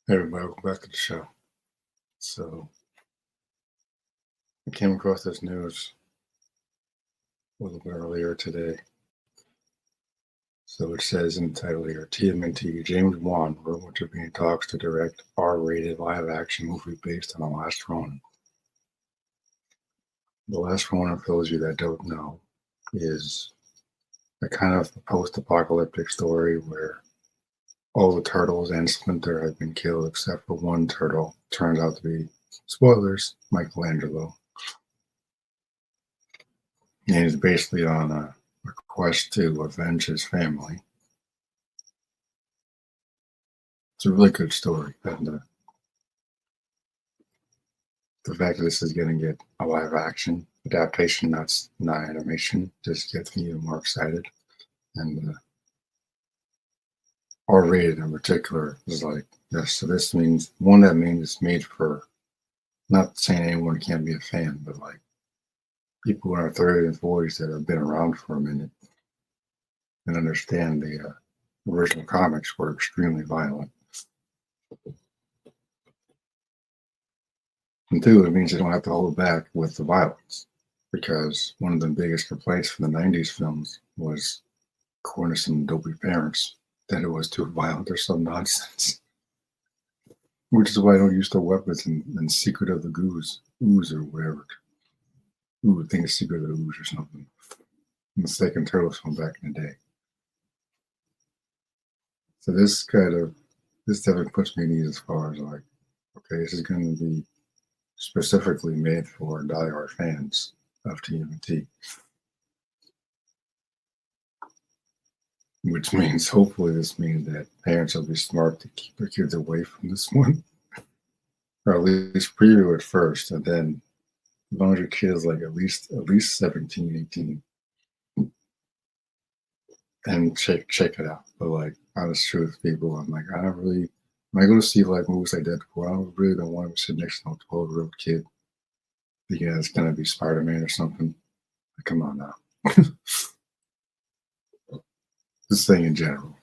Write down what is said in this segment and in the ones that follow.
Hey everybody, welcome back to the show. So I came across this news a little bit earlier today. So it says in the title here, TMNT James Wan rumored to be in talks to direct R-rated live-action movie based on The Last Ronin. The Last Ronin, for those of you that don't know, is a kind of post-apocalyptic story where all the turtles and Splinter have been killed except for one turtle. Turns out to be, spoilers, Michelangelo. And he's basically on a quest to avenge his family. It's a really good story, and the fact that this is going to get a live action adaptation, that's not animation, just gets me even more excited. And R-rated in particular is like, yes, so this means that means it's made for, not saying anyone can't be a fan, but like people in our 30s and 40s that have been around for a minute and understand the original comics were extremely violent. And two, it means they don't have to hold back with the violence, because one of the biggest complaints from the 90s films was, according to some dopey parents, that it was too violent or some nonsense. Which is why I don't use the weapons in Secret of the Ooze or whatever. Ooh, I think it's Secret of the Ooze or something. In the second Turtles film back in the day. So this definitely puts me at ease as far as like, okay, this is going to be specifically made for diehard fans of TMNT. Which means, hopefully, this means that parents will be smart to keep their kids away from this one, or at least preview it first, and then as long as your kid is like at least 17, 18, and check it out. But like, honest truth, people, I'm like, I don't really. When I go to see like movies like Deadpool, I really don't want to sit next to a 12-year-old kid because it's gonna be Spider-Man or something. Like, come on now. This thing in general,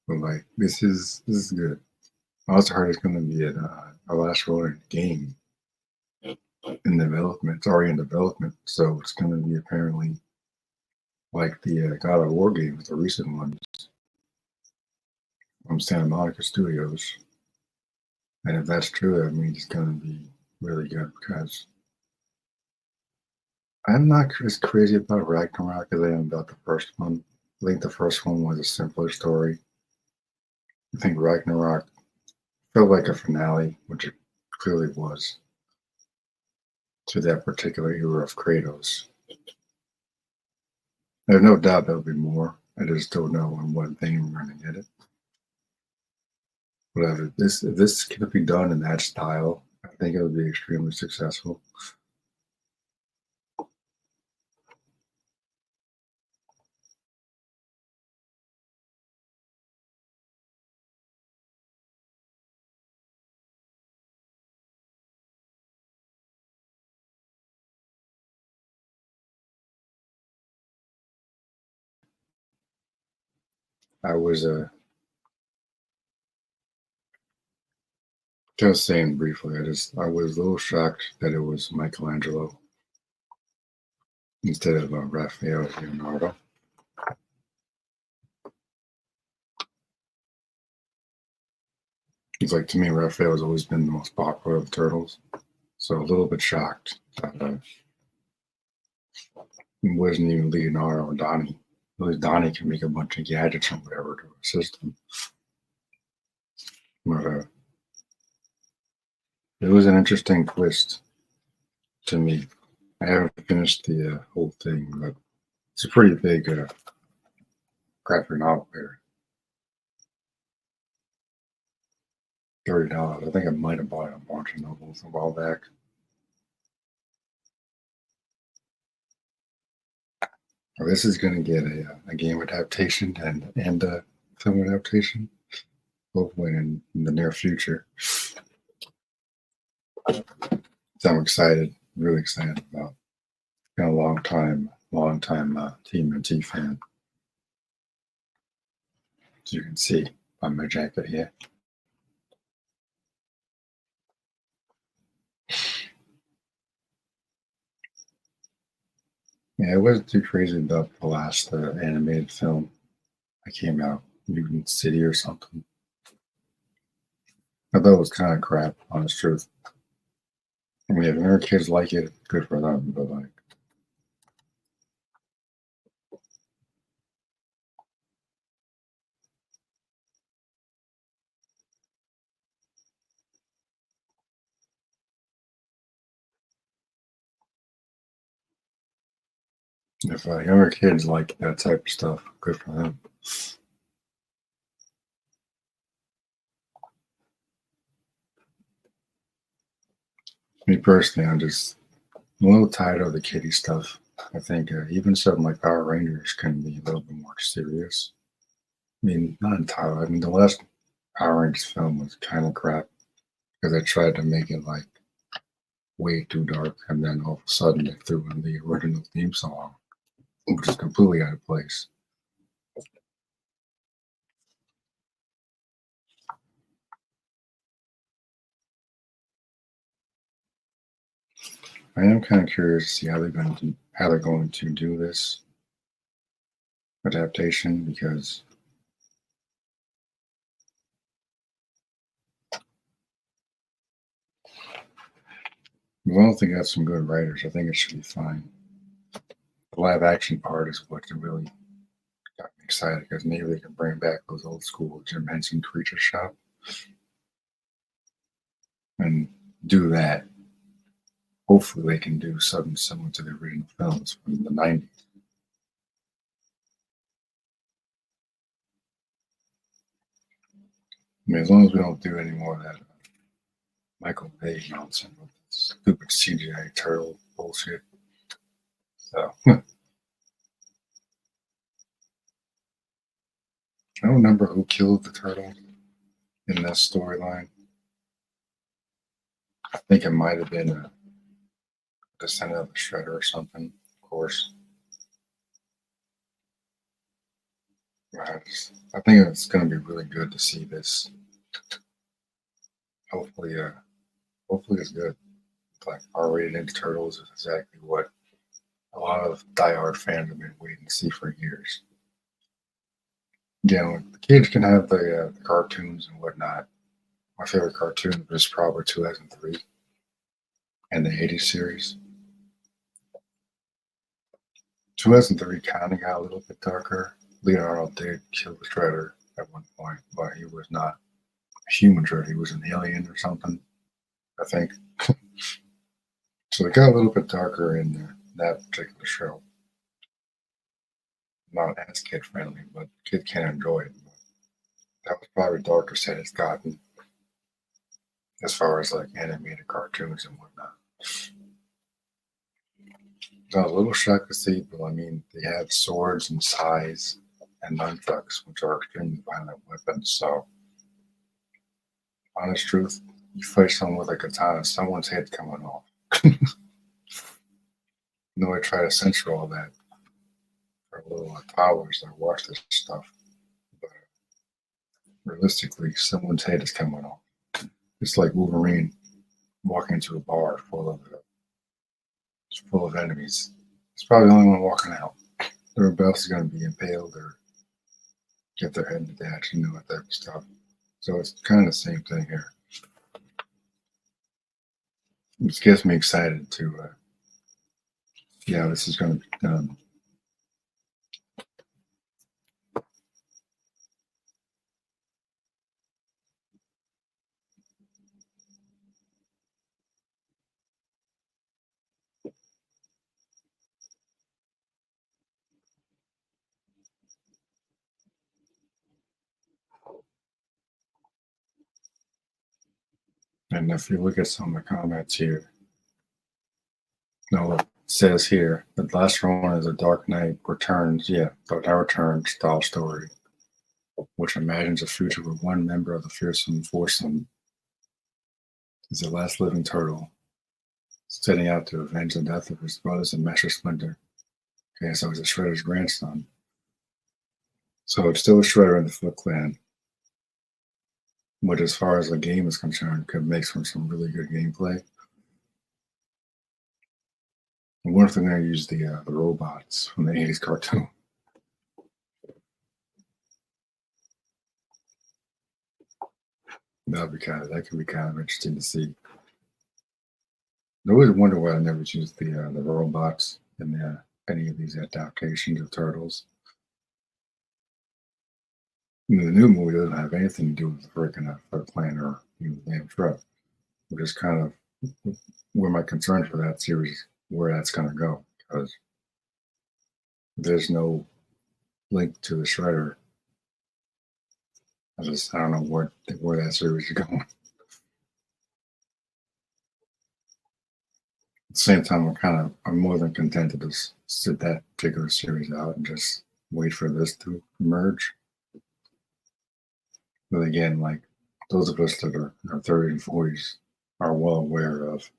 but like, this is good. Also heard it's going to be a Last Ronin game in development. It's already in development, so it's going to be apparently like the God of War games, the recent ones from Santa Monica Studios. And if that's true, that means it's going to be really good, because I'm not as crazy about Ragnarok as I am about the first one. I think the first one was a simpler story. I think Ragnarok felt like a finale, which it clearly was, to that particular era of Kratos. I have no doubt there'll be more. I just don't know on what thing we're going to get it. Whatever. If this can be done in that style, I think it would be extremely successful. I was just saying briefly. I was a little shocked that it was Michelangelo instead of Raphael Leonardo. It's like, to me, Raphael has always been the most popular of the turtles, so a little bit shocked that it wasn't even Leonardo or Donnie. At least Donnie can make a bunch of gadgets or whatever to assist him. But it was an interesting twist to me. I haven't finished the whole thing, but it's a pretty big graphic novel here. $30. I think I might have bought it on Barnes and Noble a while back. Well, this is going to get a game adaptation and a film adaptation, hopefully in the near future. So I'm excited, really excited about. Been a long time TMNT fan. As you can see by my jacket here. Yeah, it wasn't too crazy about the last animated film that came out, Mutant City or something. I thought it was kind of crap, honest truth. I mean, if your kids like it, good for them. But like, if younger kids like that type of stuff, good for them. Me personally, I'm just a little tired of the kiddie stuff. I think even something like Power Rangers can be a little bit more serious. I mean, not entirely. I mean, the last Power Rangers film was kind of crap because they tried to make it like way too dark, and then all of a sudden they threw in the original theme song, which is completely out of place. I am kind of curious to see how they're going to do this adaptation because as long as they got some good writers, I think it should be fine. The live action part is what really got me excited because maybe they can bring back those old school Jim Henson Creature Shop and do that. Hopefully, they can do something similar to the original films from the 90s. I mean, as long as we don't do any more of that Michael Bay nonsense with stupid CGI turtle bullshit. So, I don't remember who killed the turtle in that storyline. I think it might have been a descendant of the Shredder or something, of course. I think it's going to be really good to see this. Hopefully, hopefully it's good. Like R-rated Ninja Turtles is exactly what a lot of diehard fans have been waiting to see for years. You know, the kids can have the cartoons and whatnot. My favorite cartoon was probably 2003 and the 80s series. 2003 kind of got a little bit darker. Leonardo did kill the Shredder at one point, but he was not a human Shredder. He was an alien or something, I think. So it got a little bit darker in that particular show. Not as kid friendly, but kid can enjoy it. That was probably the darkest that it's gotten as far as like animated cartoons and whatnot. I was a little shocked to see, but I mean, they have swords and sais and nunchucks, which are extremely violent weapons. So, honest truth, you fight someone with a katana, someone's head coming off. You know, I try to censor all that for little powers that watch this stuff, but realistically, someone's head is coming off. It's like Wolverine walking into a bar full of enemies. It's probably the only one walking out. Everybody else is going to be impaled or get their head detached, you know, that type of stuff. So it's kind of the same thing here. It gets me excited to see how this is going to be done. And if you look at some of the comments here, no, it says here the last one is a Dark Knight Returns, yeah, Dark Knight Returns style story, which imagines a future where one member of the fearsome foursome is the last living turtle, setting out to avenge the death of his brothers and Master Splinter. Okay, so he's a Shredder's grandson. So it's still a Shredder in the Foot Clan, which, as far as the game is concerned, could make some really good gameplay. And what if they're going to use the robots from the '80s cartoon? That could be kind of interesting to see. I always wonder why I never used the robots in any of these adaptations of Turtles. The new movie doesn't have anything to do with the freaking plane or damn truck, which is kind of where my concern for that series, where that's going to go, because there's no link to the Shredder. I don't know where that series is going. At the same time, I'm more than content to just sit that particular series out and just wait for this to emerge. But again, like those of us that are 30s and 40s are well aware of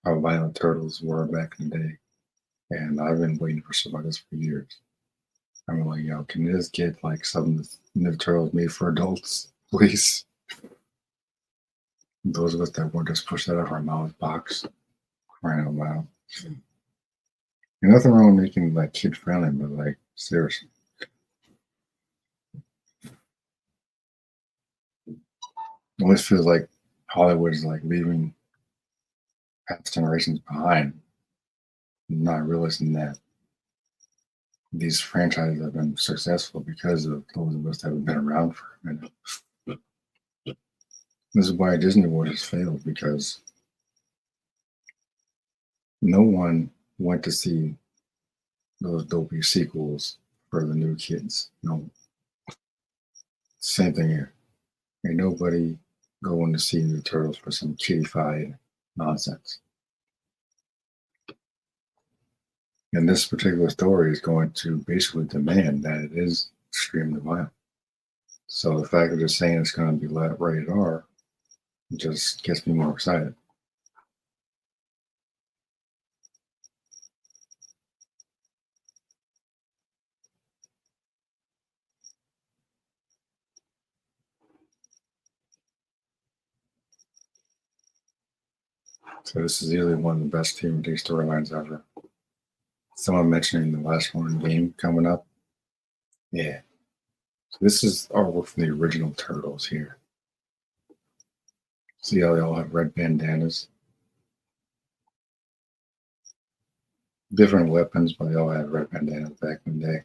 how violent Turtles were back in the day. And I've been waiting for something like this for years. I'm like, can this get like something that's Ninja Turtles made for adults, please? Those of us that won't just push that out of our mouth box, crying out loud. And nothing wrong with making like kid friendly, but like seriously. It always feels like Hollywood is like leaving past generations behind, not realizing that these franchises have been successful because of those of us that have been around for a minute. This is why Disney World has failed, because no one went to see those dopey sequels for the new kids. No, same thing here. Ain't nobody going to see New Turtles for some kiddified nonsense. And this particular story is going to basically demand that it is extremely violent. So the fact that they're saying it's going to be rated R just gets me more excited. So this is easily one of the best TMNT storylines ever. Someone mentioning the last one game coming up. Yeah. So this is artwork from the original Turtles here. See how they all have red bandanas? Different weapons, but they all have red bandanas back in the day.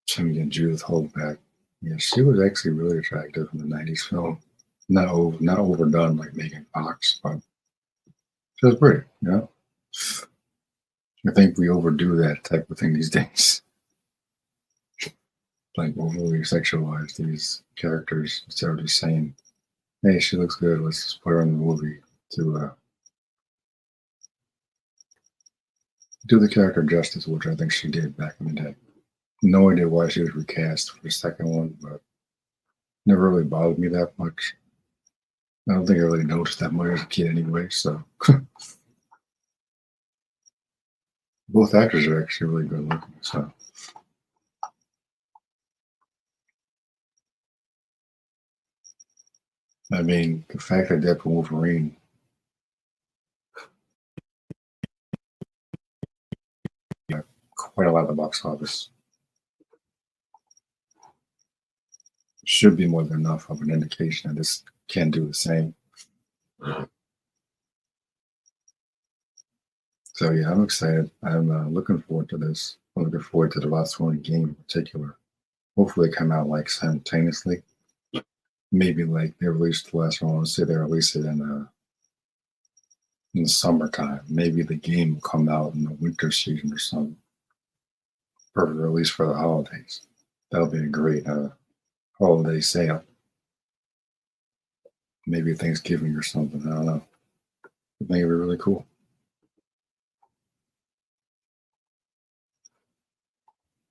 Jimmy and Judith Holdback. Yeah, she was actually really attractive in the '90s film. Not overdone like Megan Fox, but she was pretty. I think we overdo that type of thing these days. Like overly sexualize these characters instead of just saying, "Hey, she looks good. Let's just put her in the movie to do the character justice," which I think she did back in the day. No idea why she was recast for the second one, but never really bothered me that much. I don't think I really noticed that much as a kid anyway. So both actors are actually really good looking. So I mean, the fact that Deadpool Wolverine got quite a lot of the box office should be more than enough of an indication that this can do the same. So yeah, I'm excited. I'm looking forward to this. I'm looking forward to the last one game in particular. Hopefully, they come out like simultaneously. Maybe like they released the last one. Let's say they release it in the summertime. Maybe the game will come out in the winter season or something. Perfect release for the holidays. That'll be a great holiday sale. Maybe Thanksgiving or something. I don't know. I think it'd be really cool.